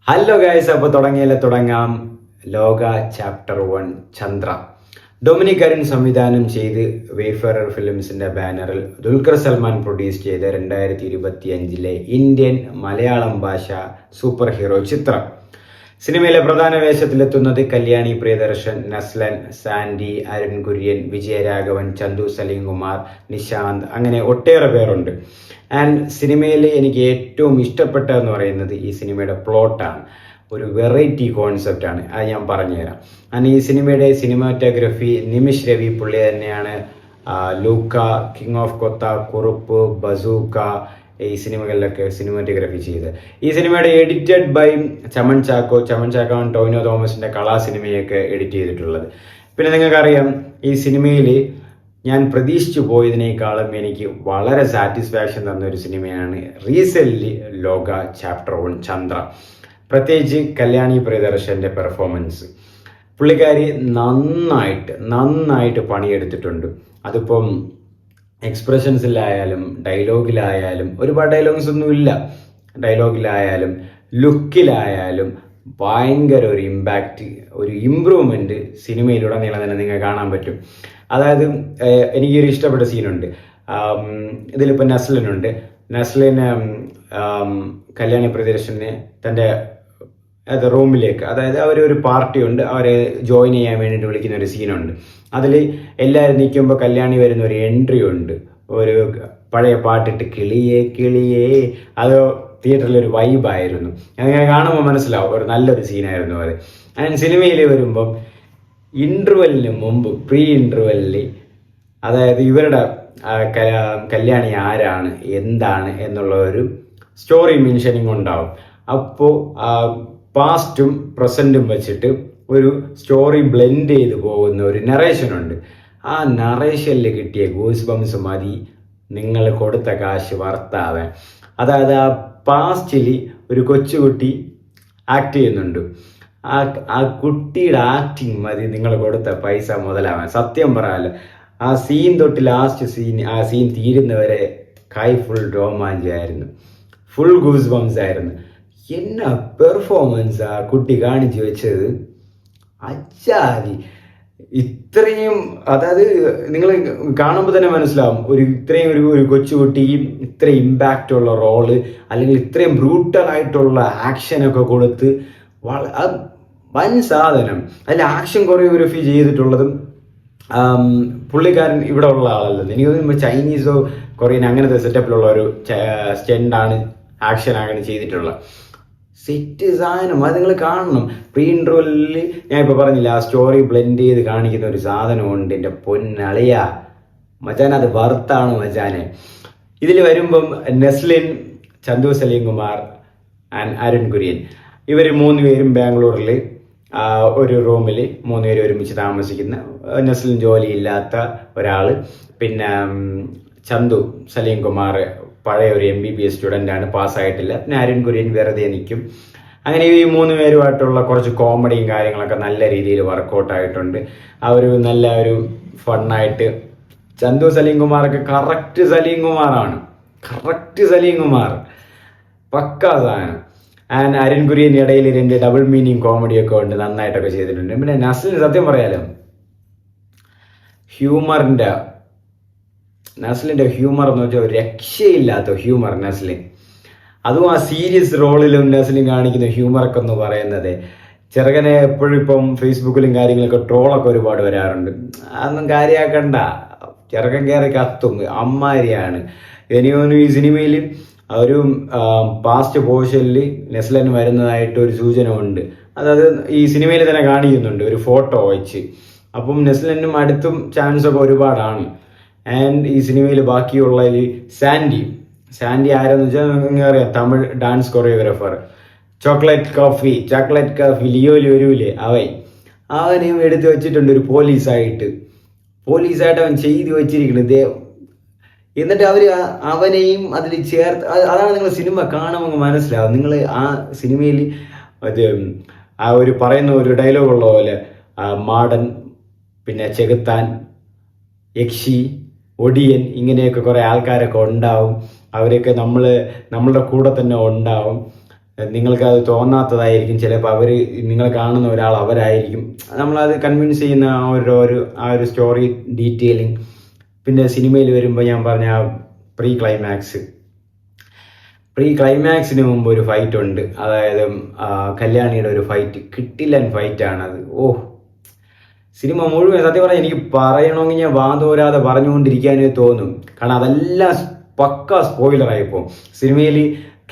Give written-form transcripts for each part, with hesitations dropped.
Hello guys, അപ്പോൾ തുടങ്ങാം. ലോക ചാപ്റ്റർ 1 ചന്ദ്ര. ഡൊമിനിക് അരുൺ സംവിധാനം ചെയ്ത് വേഫറർ ഫിലിംസിന്റെ ബാനറിൽ ദുൽഖർ സൽമാൻ പ്രൊഡ്യൂസ് ചെയ്ത 2025 ഇന്ത്യൻ മലയാളം ഭാഷ സൂപ്പർ ഹീറോ ചിത്രം. സിനിമയിലെ പ്രധാന വേഷത്തിലെത്തുന്നത് കല്യാണി പ്രിയദർശൻ, നസ്ലൻ, സാൻഡി, അരുൺ കുര്യൻ, വിജയരാഘവൻ, ചന്തു സലീം കുമാർ, നിശാന്ത്, അങ്ങനെ ഒട്ടേറെ പേരുണ്ട്. ആൻഡ് സിനിമയിൽ എനിക്ക് ഏറ്റവും ഇഷ്ടപ്പെട്ടതെന്ന് പറയുന്നത് ഈ സിനിമയുടെ പ്ലോട്ടാണ്. ഒരു വെറൈറ്റി കോൺസെപ്റ്റാണ്, അത് ഞാൻ പറഞ്ഞുതരാം. ആൻഡ് ഈ സിനിമയുടെ സിനിമാറ്റോഗ്രഫി നിമിഷ് രവി പുള്ളി തന്നെയാണ്. ലൂക്ക, കിങ് ഓഫ് കൊത്ത, കുറുപ്പ്, ബസൂക്ക ഈ സിനിമകളിലൊക്കെ സിനിമാറ്റോഗ്രഫി ചെയ്ത്. ഈ സിനിമയുടെ എഡിറ്റഡ് ബൈ ചമൻ ചാക്കോ ടോവിനോ തോമസിന്റെ കളാ സിനിമയൊക്കെ എഡിറ്റ് ചെയ്തിട്ടുള്ളത്. പിന്നെ നിങ്ങൾക്കറിയാം, ഈ സിനിമയിൽ ഞാൻ പ്രതീക്ഷിച്ചു പോയതിനേക്കാളും എനിക്ക് വളരെ സാറ്റിസ്ഫാക്ഷൻ തന്ന ഒരു സിനിമയാണ് റീസെന്റ് ലോക ചാപ്റ്റർ 1 ചന്ദ്ര. പ്രത്യേകിച്ച് കല്യാണി പ്രിയദർശന്റെ പെർഫോമൻസ്. പുള്ളിക്കാരി നന്നായിട്ട് പണിയെടുത്തിട്ടുണ്ട്. അതിപ്പം എക്സ്പ്രഷൻസിലായാലും ഡയലോഗിലായാലും, ഒരുപാട് ഡയലോഗ്സ് ഒന്നും ഇല്ല, ഡയലോഗിലായാലും ലുക്കിലായാലും ഭയങ്കര ഒരു ഇമ്പാക്റ്റ്, ഒരു ഇമ്പ്രൂവ്മെന്റ് സിനിമയിലുടനീളം തന്നെ നിങ്ങൾക്ക് കാണാൻ പറ്റും. അതായത് എനിക്കൊരു ഇഷ്ടപ്പെട്ട സീനുണ്ട്. ഇതിലിപ്പോൾ നസ്ലിന് കല്യാണി പ്രിയദർശനെ തൻ്റെ റൂമിലേക്ക്, അതായത് അവരൊരു പാർട്ടി ഉണ്ട്, അവരെ ജോയിൻ ചെയ്യാൻ വേണ്ടിയിട്ട് വിളിക്കുന്ന ഒരു സീനുണ്ട്. അതിൽ എല്ലാവരും നിൽക്കുമ്പോൾ കല്യാണി വരുന്ന ഒരു എൻട്രി ഉണ്ട്, ഒരു പഴയ പാട്ടിട്ട് കിളിയേ. അത് തിയേറ്ററിലൊരു വൈബായിരുന്നു. അങ്ങനെ കാണുമ്പോൾ മനസ്സിലാവും ഒരു നല്ലൊരു സീനായിരുന്നു അത്. അങ്ങനെ സിനിമയിൽ വരുമ്പം ഇൻ്റർവെല്ലിന് മുമ്പ്, പ്രീ ഇൻ്റർവെല്ലിൽ, അതായത് ഇവരുടെ കല്യാണി ആരാണ് എന്താണ് എന്നുള്ള ഒരു സ്റ്റോറി മെൻഷനിങ് ഉണ്ടാവും. അപ്പോൾ പാസ്റ്റും പ്രസൻറ്റും വെച്ചിട്ട് ഒരു സ്റ്റോറി ബ്ലെൻഡ് ചെയ്ത് പോകുന്ന ഒരു നറേഷനുണ്ട്. ആ നറേഷനിൽ കിട്ടിയ ഗൂസ് ബംസ് മതി നിങ്ങൾ കൊടുത്ത കാശ് വർത്താവാൻ. അതായത് ആ പാസ്റ്റിൽ ഒരു കൊച്ചുകുട്ടി ആക്ട് ചെയ്യുന്നുണ്ട്. ആ കുട്ടിയുടെ ആക്ടിങ് മതി നിങ്ങൾ കൊടുത്ത പൈസ മുതലാവാൻ. സത്യം പറയാലോ, ആ സീൻ തൊട്ട് ലാസ്റ്റ് ആ സീൻ തീരുന്നവരെ കൈ ഫുൾ രോമാഞ്ചായിരുന്നു, ഫുൾ ഗൂസ് ബംസ് ആയിരുന്നു. എന്നാ പെർഫോമൻസ് ആ കുട്ടി കാണിച്ചു വെച്ചത്, അച്ചാതി. ഇത്രയും, അതായത് നിങ്ങൾ കാണുമ്പോൾ തന്നെ മനസ്സിലാവും, ഇത്രയും ഒരു കൊച്ചുകുട്ടിയും ഇത്രയും ഇമ്പാക്റ്റ് ഉള്ള റോള്, അല്ലെങ്കിൽ ഇത്രയും ബ്രൂട്ടൽ ആയിട്ടുള്ള ആക്ഷനൊക്കെ കൊടുത്ത് വൻ സാധനം. അതിൽ ആക്ഷൻ കൊറിയോഗ്രഫി ചെയ്തിട്ടുള്ളതും പുള്ളിക്കാരൻ ഇവിടെ ഉള്ള ആളല്ലെന്ന് എനിക്ക് തോന്നുന്നു, ചൈനീസോ കൊറിയൻ അങ്ങനത്തെ സെറ്റപ്പിലുള്ള ഒരു സ്റ്റെൻഡാണ്, ആക്ഷൻ അങ്ങനെ ചെയ്തിട്ടുള്ളത്. സെറ്റ് സാധനം അത് നിങ്ങൾ കാണണം. പ്രീ ഇൻട്രോലിൽ ഞാൻ ഇപ്പോൾ പറഞ്ഞില്ല, ആ സ്റ്റോറി ബ്ലെൻഡ് ചെയ്ത് കാണിക്കുന്ന ഒരു സാധനമുണ്ട്. എൻ്റെ പൊന്നളിയ മച്ചാൻ, അത് വർത്താണ് മച്ചാനെ. ഇതിൽ വരുമ്പം നസ്ലിൻ, ചന്തു സലീം കുമാർ ആൻഡ് അരുൺ കുര്യൻ, ഇവർ 3 പേരും ബാംഗ്ലൂരിൽ ഒരു റൂമിൽ 3 പേര് ഒരുമിച്ച് താമസിക്കുന്ന, നസ്ലിൻ ജോലിയില്ലാത്ത ഒരാൾ, പിന്നെ ചന്തു സലീം കുമാർ പഴയ ഒരു MBBS സ്റ്റുഡൻ്റാണ്, പാസ്സായിട്ടില്ല, പിന്നെ അരുൺ കുര്യൻ വെറുതെ നിൽക്കും. അങ്ങനെ ഈ 3 പേരുമായിട്ടുള്ള കുറച്ച് കോമഡിയും കാര്യങ്ങളൊക്കെ നല്ല രീതിയിൽ വർക്കൗട്ടായിട്ടുണ്ട്. ആ ഒരു നല്ല ഒരു ഫണ്ണായിട്ട്. ചന്തു സലീം കുമാറൊക്കെ കറക്റ്റ് സലീം കുമാർ പക്കാ സാധനം. ആൻഡ് അരുൺ കുര്യൻ ഇടയിൽ 2 ഡബിൾ മീനിങ് കോമഡിയൊക്കെ ഉണ്ട്, നന്നായിട്ടൊക്കെ ചെയ്തിട്ടുണ്ട്. പിന്നെ നസ്ലിന് സത്യം പറയാലോ, നസ്ലിൻ്റെ ഹ്യൂമർ എന്ന് വെച്ചാൽ ഒരു രക്ഷയില്ലാത്ത ഹ്യൂമർ നസ്ലിൻ. അതും ആ സീരിയസ് റോളിലും നസ്ലിൻ കാണിക്കുന്ന ഹ്യൂമറൊക്കെ എന്ന് പറയുന്നത്, ചെറുകനെ എപ്പോഴും ഇപ്പം ഫേസ്ബുക്കിലും കാര്യങ്ങളൊക്കെ ട്രോളൊക്കെ ഒരുപാട് വരാറുണ്ട്. അതൊന്നും കാര്യമാക്കണ്ട, ചെറുക്കൻ കയറി കത്തും, അമ്മാരിയാണ്. എനിക്കൊന്നും ഈ സിനിമയിൽ ഒരു പാസ്റ്റ് പോർഷനിൽ നസ്ലിൻ വരുന്നതായിട്ട് ഒരു സൂചന ഉണ്ട്. അതായത് ഈ സിനിമയിൽ തന്നെ കാണിക്കുന്നുണ്ട് ഒരു ഫോട്ടോ വെച്ച്. അപ്പം നസ്ലിനും അടുത്തും ചാൻസ് ഒക്കെ ഒരുപാടാണ്. ആൻഡ് ഈ സിനിമയിൽ ബാക്കിയുള്ളതിൽ സാൻഡി ആരെന്ന് വെച്ചാൽ നിങ്ങൾക്ക് അറിയാം, Tamil dance choreographer. Chocolate coffee ലിയോലി വരൂലേ, അവനെയും എടുത്ത് വെച്ചിട്ടുണ്ട് ഒരു പോലീസായിട്ട് അവൻ ചെയ്തു വെച്ചിരിക്കുന്നത്. എന്നിട്ട് അവനെയും അതിൽ ചേർത്ത്, അതാണ് നിങ്ങൾ സിനിമ കാണുമ്പോൾ മനസ്സിലാവും. നിങ്ങൾ ആ സിനിമയിൽ ആ ഒരു പറയുന്ന ഒരു ഡയലോഗ് ഉള്ള പോലെ, മാടൻ, പിന്നെ ചെകുത്താൻ, യക്ഷി, ഒടിയൻ, ഇങ്ങനെയൊക്കെ കുറേ ആൾക്കാരൊക്കെ ഉണ്ടാവും. അവരൊക്കെ നമ്മളുടെ കൂടെ തന്നെ ഉണ്ടാവും. നിങ്ങൾക്കത് തോന്നാത്തതായിരിക്കും. ചിലപ്പോൾ നിങ്ങൾ കാണുന്ന ഒരാൾ അവരായിരിക്കും. നമ്മളത് കൺവിൻസ് ചെയ്യുന്ന ആ ഒരു സ്റ്റോറി ഡീറ്റെയിലിംഗ്. പിന്നെ സിനിമയിൽ വരുമ്പോൾ ഞാൻ പറഞ്ഞ പ്രീ ക്ലൈമാക്സിന് മുമ്പ് ഒരു ഫൈറ്റ് ഉണ്ട്. അതായത് കല്യാണിയുടെ ഒരു ഫൈറ്റ്, കിട്ടില്ലൻ ഫൈറ്റാണത്. സിനിമ മുഴുവൻ സത്യം പറഞ്ഞാൽ എനിക്ക് പറയണമെങ്കിൽ ഞാൻ വാതോരാതെ പറഞ്ഞുകൊണ്ടിരിക്കാനേ തോന്നും. കാരണം അതെല്ലാം പക്ക സ്പോയിലറായിപ്പോൾ. സിനിമയിൽ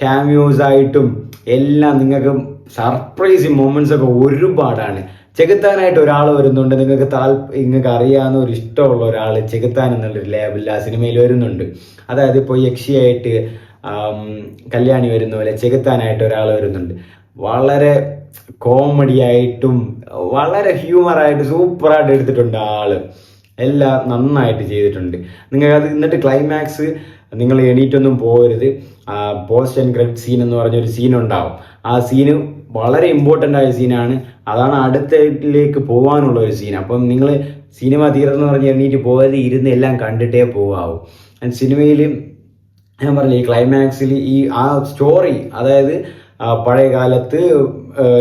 ക്യാമിയോസ് ആയിട്ടും എല്ലാം നിങ്ങൾക്ക് സർപ്രൈസിങ് മൊമെന്റ്സ് ഒക്കെ ഒരുപാടാണ്. ചെകുത്താനായിട്ട് ഒരാൾ വരുന്നുണ്ട്. നിങ്ങൾക്ക് അറിയാവുന്ന ഒരു ഇഷ്ടമുള്ള ഒരാൾ ചെകുത്താൻ എന്നുള്ളൊരു ലേബിൽ ആ സിനിമയിൽ വരുന്നുണ്ട്. അതായത് ഇപ്പോൾ യക്ഷിയായിട്ട് കല്യാണി വരുന്ന പോലെ ചെകുത്താനായിട്ട് ഒരാൾ വരുന്നുണ്ട്. വളരെ കോമഡി ആയിട്ടും വളരെ ഹ്യൂമറായിട്ട് സൂപ്പറായിട്ട് എടുത്തിട്ടുണ്ട് ആള്. എല്ലാം നന്നായിട്ട് ചെയ്തിട്ടുണ്ട്. നിങ്ങൾക്കത് എന്നിട്ട് ക്ലൈമാക്സ് നിങ്ങൾ എണീറ്റൊന്നും പോകരുത്. പോസ്റ്റ് ആൻഡ് ക്രെഡിറ്റ് സീൻ എന്ന് പറഞ്ഞൊരു സീനുണ്ടാവും. ആ സീന് വളരെ ഇമ്പോർട്ടൻ്റ് ആയ സീനാണ്. അതാണ് അടുത്തതിലേക്ക് പോകാനുള്ള ഒരു സീൻ. അപ്പം നിങ്ങൾ സിനിമ തീർന്നു പറഞ്ഞ് എണീറ്റ് പോകാതെ ഇരുന്ന് എല്ലാം കണ്ടിട്ടേ പോകാവൂ. ആൻഡ് സിനിമയിൽ ഞാൻ പറഞ്ഞില്ലേ, ഈ ക്ലൈമാക്സിൽ ആ സ്റ്റോറി, അതായത് പഴയ കാലത്ത്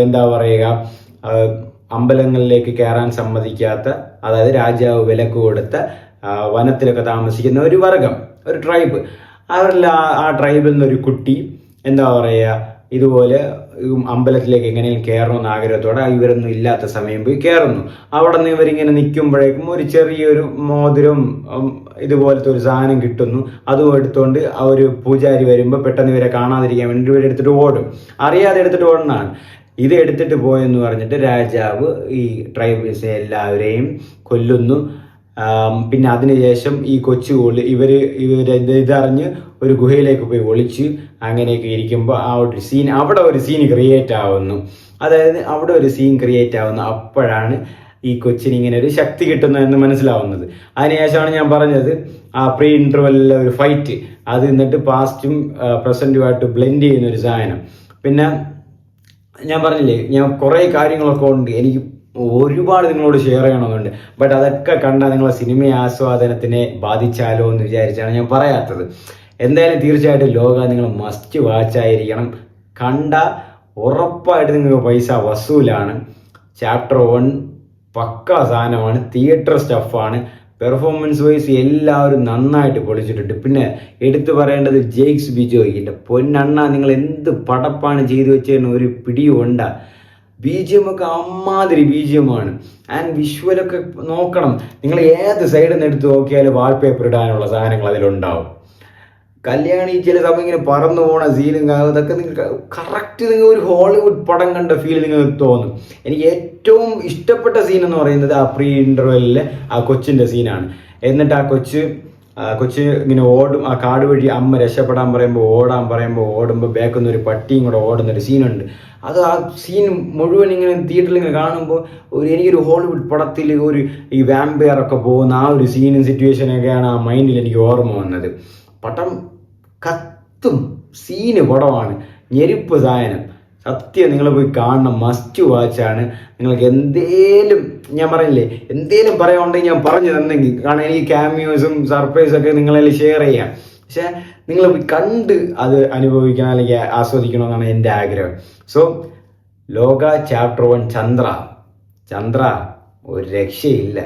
എന്താ പറയുക, അമ്പലങ്ങളിലേക്ക് കയറാൻ സമ്മതിക്കാത്ത, അതായത് രാജാവ് വിലക്ക് കൊടുത്ത വനത്തിലൊക്കെ താമസിക്കുന്ന ഒരു വർഗം, ഒരു ട്രൈബ്, ആ ട്രൈബിൽ നിന്നൊരു കുട്ടി എന്താ പറയുക ഇതുപോലെ അമ്പലത്തിലേക്ക് എങ്ങനെയും കയറണമെന്ന് ആഗ്രഹത്തോടെ ഇവരൊന്നും ഇല്ലാത്ത സമയം പോയി കയറുന്നു. അവിടെ നിന്ന് ഇവരിങ്ങനെ നിൽക്കുമ്പോഴേക്കും ഒരു ചെറിയൊരു മോതിരം ഇതുപോലത്തെ ഒരു സാധനം കിട്ടുന്നു. അതും എടുത്തുകൊണ്ട് ആ ഒരു പൂജാരി വരുമ്പോൾ പെട്ടെന്ന് ഇവരെ കാണാതിരിക്കാൻ വേണ്ടി ഇവരെ എടുത്തിട്ട് ഓടും. അറിയാതെ എടുത്തിട്ട് ഓടുന്നതാണ്. ഇത് എടുത്തിട്ട് പോയെന്ന് പറഞ്ഞിട്ട് രാജാവ് ഈ ട്രൈബൽസിനെ എല്ലാവരെയും കൊല്ലുന്നു. പിന്നെ അതിനുശേഷം ഈ കൊച്ചുകൂടി ഇതറിഞ്ഞ് ഒരു ഗുഹയിലേക്ക് പോയി ഒളിച്ച് അങ്ങനെയൊക്കെ ഇരിക്കുമ്പോൾ അവിടെ ഒരു സീൻ ക്രിയേറ്റ് ആവുന്നു. അപ്പോഴാണ് ഈ കൊച്ചിന് ഇങ്ങനെ ഒരു ശക്തി കിട്ടുന്നതെന്ന് മനസ്സിലാവുന്നത്. അതിനുശേഷമാണ് ഞാൻ പറഞ്ഞത് ആ പ്രീ ഇന്റർവെല്ലിലെ ഒരു ഫൈറ്റ്, അത് എന്നിട്ട് പാസ്റ്റും പ്രസന്റുമായിട്ട് ബ്ലെൻഡ് ചെയ്യുന്ന ഒരു സാധനം. പിന്നെ ഞാൻ പറഞ്ഞില്ലേ, ഞാൻ കുറേ കാര്യങ്ങളൊക്കെ ഉണ്ട്, എനിക്ക് ഒരുപാട് നിങ്ങളോട് ഷെയർ ചെയ്യണമെന്നുണ്ട്. ബട്ട് അതൊക്കെ കണ്ടാൽ നിങ്ങളെ സിനിമ ആസ്വാദനത്തിനെ ബാധിച്ചാലോ എന്ന് വിചാരിച്ചാണ് ഞാൻ പറയാത്തത്. എന്തായാലും തീർച്ചയായിട്ടും ലോക നിങ്ങൾ മസ്റ്റ് വാച്ചായിരിക്കണം. കണ്ട ഉറപ്പായിട്ട് നിങ്ങൾക്ക് പൈസ വസൂലാണ്. ചാപ്റ്റർ 1 പക്ക സാധനമാണ്, തിയേറ്റർ സ്റ്റഫാണ്. പെർഫോമൻസ് വൈസ് എല്ലാവരും നന്നായിട്ട് പൊളിച്ചിട്ടുണ്ട്. പിന്നെ എടുത്തു പറയേണ്ടത് ജെയ്ക്സ് ബിജോയ്. എൻ്റെ പൊന്നണ്ണ, നിങ്ങൾ എന്ത് പടപ്പാണ് ചെയ്തു വെച്ചതെന്ന് ഒരു പിടിയും ഉണ്ടാ. BGM ഒക്കെ അമ്മാതിരി BGM ആണ്. ആൻഡ് വിഷ്വലൊക്കെ നോക്കണം. നിങ്ങൾ ഏത് സൈഡിൽ നിന്ന് എടുത്ത് നോക്കിയാലും വാൾപേപ്പർ ഇടാനുള്ള സാധനങ്ങൾ അതിലുണ്ടാവും. കല്യാണി ചില സമയം ഇങ്ങനെ പറന്നു പോണ സീനും അതൊക്കെ നിങ്ങൾക്ക് കറക്റ്റ് ഒരു ഹോളിവുഡ് പടം കണ്ട ഫീൽ നിങ്ങൾക്ക് തോന്നും. എനിക്ക് ഏറ്റവും ഇഷ്ടപ്പെട്ട സീൻ എന്ന് പറയുന്നത് ആ പ്രീ ഇന്റർവെല്ലിലെ ആ കൊച്ചിൻ്റെ സീനാണ്. എന്നിട്ട് ആ കൊച്ച് ഇങ്ങനെ ഓടും, ആ കാട് വഴി അമ്മ രക്ഷപ്പെടാൻ പറയുമ്പോൾ ഓടുമ്പോൾ ബാക്കിൽ നിന്ന് ഒരു പട്ടിയും കൂടെ ഓടുന്നൊരു സീനുണ്ട്. ആ സീൻ മുഴുവൻ ഇങ്ങനെ തിയേറ്ററിൽ ഇങ്ങനെ കാണുമ്പോൾ എനിക്കൊരു ഹോളിവുഡ് പടത്തിൽ ഈ വാമ്പയറൊക്കെ പോകുന്ന ആ ഒരു സീനും സിറ്റുവേഷനൊക്കെയാണ് ആ മൈൻഡിൽ എനിക്ക് ഓർമ്മ വന്നത്. പടം കത്തും സീന് പടമാണ്, ഞെരിപ്പ് സാധനം. സത്യം നിങ്ങൾ പോയി കാണണം, മസ്റ്റ് വാച്ചാണ്. നിങ്ങൾക്ക് ഞാൻ പറഞ്ഞില്ലേ, എന്തേലും പറയാനുണ്ടെങ്കിൽ ഞാൻ പറഞ്ഞു തന്നെങ്കിൽ, കാരണം എനിക്ക് ക്യാമിയോസും സർപ്രൈസൊക്കെ നിങ്ങളെല്ലാം ഷെയർ ചെയ്യാം. പക്ഷെ നിങ്ങൾ പോയി കണ്ട് അത് അനുഭവിക്കണം അല്ലെങ്കിൽ ആസ്വദിക്കണമെന്നാണ് എൻ്റെ ആഗ്രഹം. സോ ലോക ചാപ്റ്റർ 1 ചന്ദ്ര ഒരു രക്ഷയില്ല.